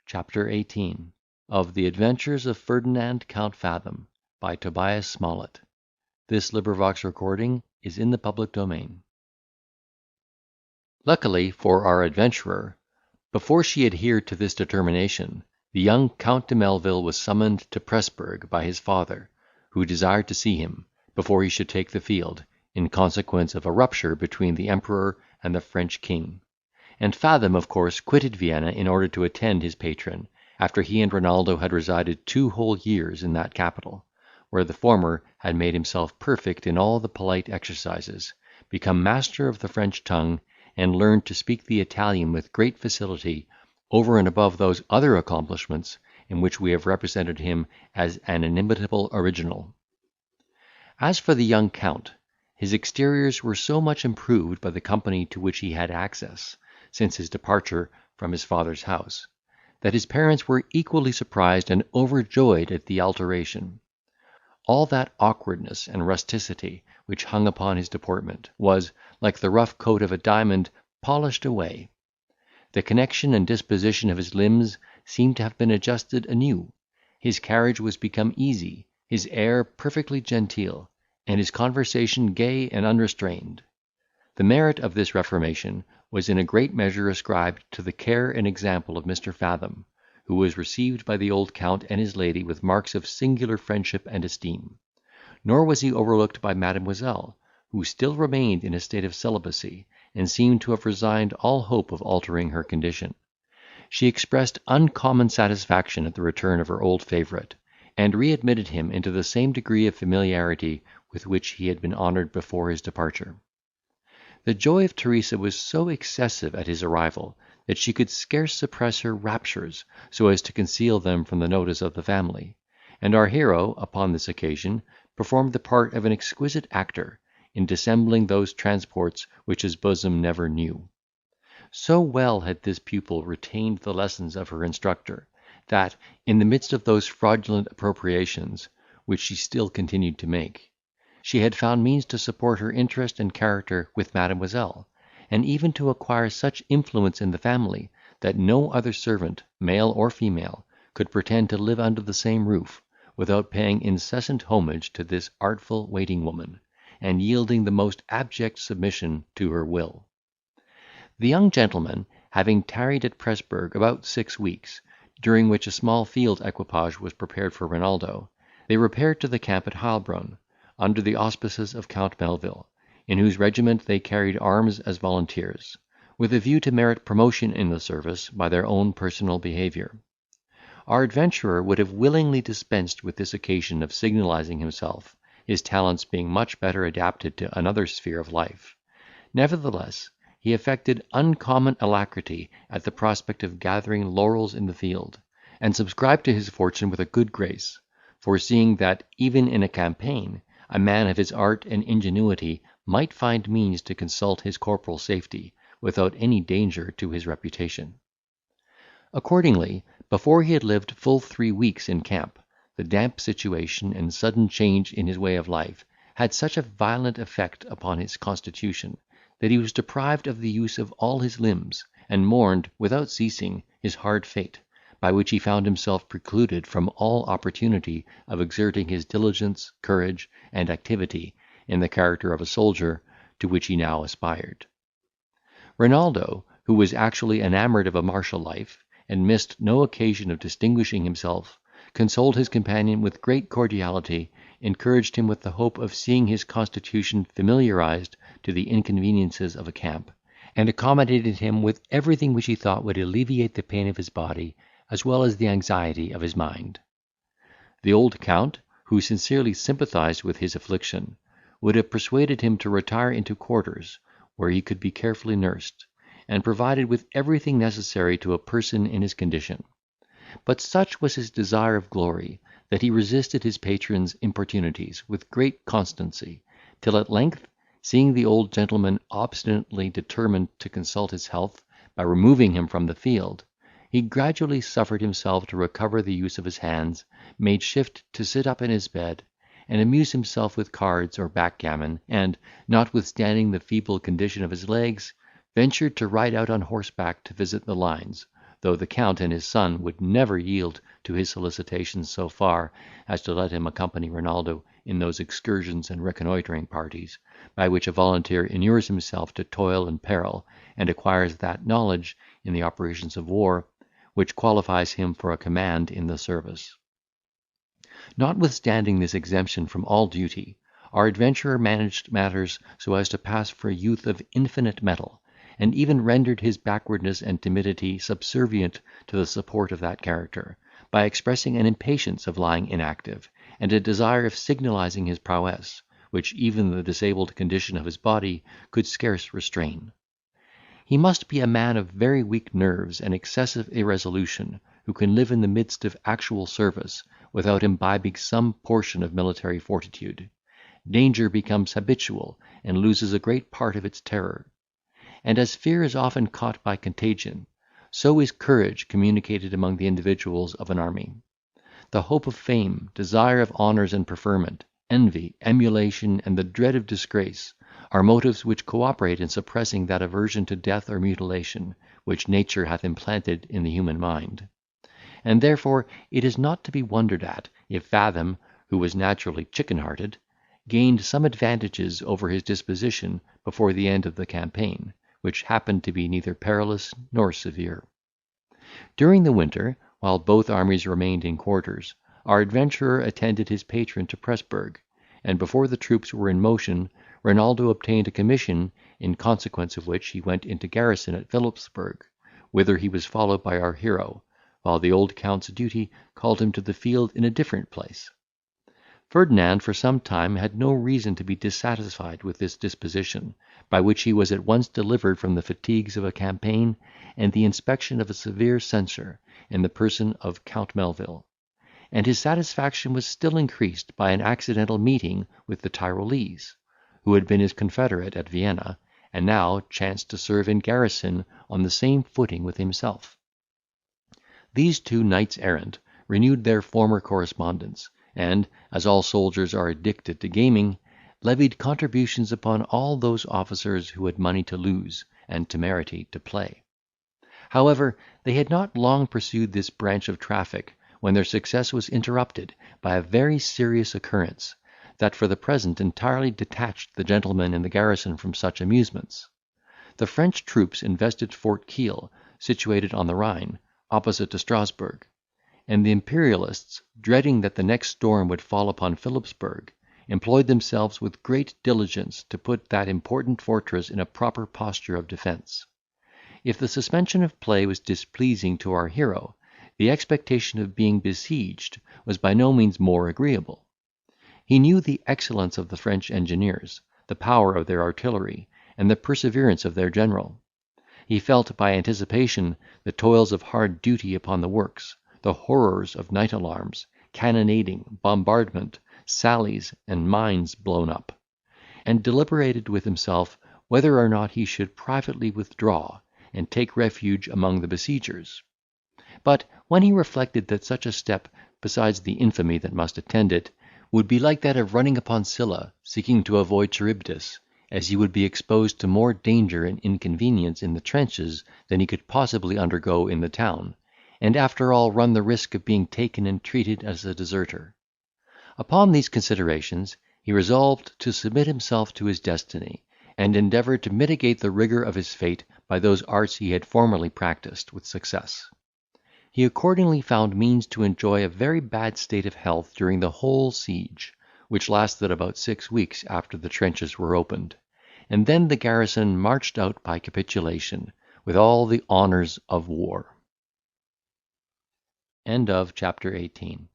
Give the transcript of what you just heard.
Chapter 18 of the Adventures of Ferdinand Count Fathom by Tobias Smollett. This recording is in the public domain. Luckily for our adventurer, before she adhered to this determination, the young Count de Melville was summoned to Presburg by his father, who desired to see him, before he should take the field, in consequence of a rupture between the Emperor and the French king; and Fathom of course quitted Vienna in order to attend his patron, after he and Renaldo had resided 2 whole years in that capital, where the former had made himself perfect in all the polite exercises, become master of the French tongue, and learned to speak the Italian with great facility, over and above those other accomplishments in which we have represented him as an inimitable original. As for the young Count, his exteriors were so much improved by the company to which he had access, since his departure from his father's house, that his parents were equally surprised and overjoyed at the alteration. All that awkwardness and rusticity which hung upon his deportment was, like the rough coat of a diamond, polished away. The connection and disposition of his limbs seemed to have been adjusted anew. His carriage was become easy, his air perfectly genteel, and his conversation gay and unrestrained. The merit of this reformation was in a great measure ascribed to the care and example of Mr. Fathom, who was received by the old Count and his lady with marks of singular friendship and esteem; nor was he overlooked by Mademoiselle, who still remained in a state of celibacy, and seemed to have resigned all hope of altering her condition. She expressed uncommon satisfaction at the return of her old favourite, and readmitted him into the same degree of familiarity with which he had been honoured before his departure. The joy of Teresa was so excessive at his arrival, that she could scarce suppress her raptures, so as to conceal them from the notice of the family; and our hero, upon this occasion, performed the part of an exquisite actor, in dissembling those transports which his bosom never knew. So well had this pupil retained the lessons of her instructor, that, in the midst of those fraudulent appropriations, which she still continued to make, she had found means to support her interest and character with Mademoiselle, and even to acquire such influence in the family, that no other servant, male or female, could pretend to live under the same roof, without paying incessant homage to this artful waiting woman, and yielding the most abject submission to her will. The young gentleman, having tarried at Presburg about 6 weeks, during which a small field equipage was prepared for Renaldo, they repaired to the camp at Heilbronn, under the auspices of Count Melville, in whose regiment they carried arms as volunteers, with a view to merit promotion in the service by their own personal behaviour. Our adventurer would have willingly dispensed with this occasion of signalising himself, his talents being much better adapted to another sphere of life. Nevertheless, he affected uncommon alacrity at the prospect of gathering laurels in the field, and subscribed to his fortune with a good grace, foreseeing that, even in a campaign, a man of his art and ingenuity might find means to consult his corporal safety, without any danger to his reputation. Accordingly, before he had lived full 3 weeks in camp, the damp situation and sudden change in his way of life had such a violent effect upon his constitution, that he was deprived of the use of all his limbs, and mourned, without ceasing, his hard fate, by which he found himself precluded from all opportunity of exerting his diligence, courage, and activity, in the character of a soldier, to which he now aspired. Renaldo, who was actually enamoured of a martial life, and missed no occasion of distinguishing himself, consoled his companion with great cordiality, encouraged him with the hope of seeing his constitution familiarised to the inconveniences of a camp, and accommodated him with everything which he thought would alleviate the pain of his body, as well as the anxiety of his mind. The old Count, who sincerely sympathised with his affliction, would have persuaded him to retire into quarters, where he could be carefully nursed, and provided with everything necessary to a person in his condition; but such was his desire of glory, that he resisted his patron's importunities with great constancy, till at length, seeing the old gentleman obstinately determined to consult his health by removing him from the field, he gradually suffered himself to recover the use of his hands, made shift to sit up in his bed, and amuse himself with cards or backgammon, and, notwithstanding the feeble condition of his legs, ventured to ride out on horseback to visit the lines, though the Count and his son would never yield to his solicitations so far as to let him accompany Renaldo in those excursions and reconnoitring parties, by which a volunteer inures himself to toil and peril, and acquires that knowledge in the operations of war, which qualifies him for a command in the service. Notwithstanding this exemption from all duty, our adventurer managed matters so as to pass for a youth of infinite mettle, and even rendered his backwardness and timidity subservient to the support of that character, by expressing an impatience of lying inactive, and a desire of signalising his prowess, which even the disabled condition of his body could scarce restrain. He must be a man of very weak nerves and excessive irresolution, who can live in the midst of actual service, without imbibing some portion of military fortitude. Danger becomes habitual, and loses a great part of its terror. And as fear is often caught by contagion, so is courage communicated among the individuals of an army. The hope of fame, desire of honours and preferment, envy, emulation, and the dread of disgrace, are motives which cooperate in suppressing that aversion to death or mutilation, which nature hath implanted in the human mind. And therefore it is not to be wondered at, if Fathom, who was naturally chicken-hearted, gained some advantages over his disposition before the end of the campaign, which happened to be neither perilous nor severe. During the winter, while both armies remained in quarters, our adventurer attended his patron to Presburg, and before the troops were in motion, Renaldo obtained a commission, in consequence of which he went into garrison at Philipsburg, whither he was followed by our hero, while the old Count's duty called him to the field in a different place. Ferdinand for some time had no reason to be dissatisfied with this disposition, by which he was at once delivered from the fatigues of a campaign, and the inspection of a severe censor, in the person of Count Melvil; and his satisfaction was still increased by an accidental meeting with the Tyrolese, who had been his confederate at Vienna, and now chanced to serve in garrison on the same footing with himself. These two knights errant renewed their former correspondence, and, as all soldiers are addicted to gaming, levied contributions upon all those officers who had money to lose, and temerity to play. However, they had not long pursued this branch of traffic, when their success was interrupted by a very serious occurrence, that for the present entirely detached the gentlemen in the garrison from such amusements. The French troops invested Fort Kiel, situated on the Rhine, opposite to Strasburg; and the Imperialists, dreading that the next storm would fall upon Philipsburg, employed themselves with great diligence to put that important fortress in a proper posture of defence. If the suspension of play was displeasing to our hero, the expectation of being besieged was by no means more agreeable. He knew the excellence of the French engineers, the power of their artillery, and the perseverance of their general. He felt by anticipation the toils of hard duty upon the works, the horrors of night alarms, cannonading, bombardment, sallies, and mines blown up, and deliberated with himself whether or not he should privately withdraw, and take refuge among the besiegers. But when he reflected that such a step, besides the infamy that must attend it, would be like that of running upon Scylla, seeking to avoid Charybdis, as he would be exposed to more danger and inconvenience in the trenches than he could possibly undergo in the town, and after all run the risk of being taken and treated as a deserter. Upon these considerations, he resolved to submit himself to his destiny, and endeavour to mitigate the rigour of his fate by those arts he had formerly practised with success. He accordingly found means to enjoy a very bad state of health during the whole siege, which lasted about 6 weeks after the trenches were opened, and then the garrison marched out by capitulation, with all the honours of war. End of chapter 18.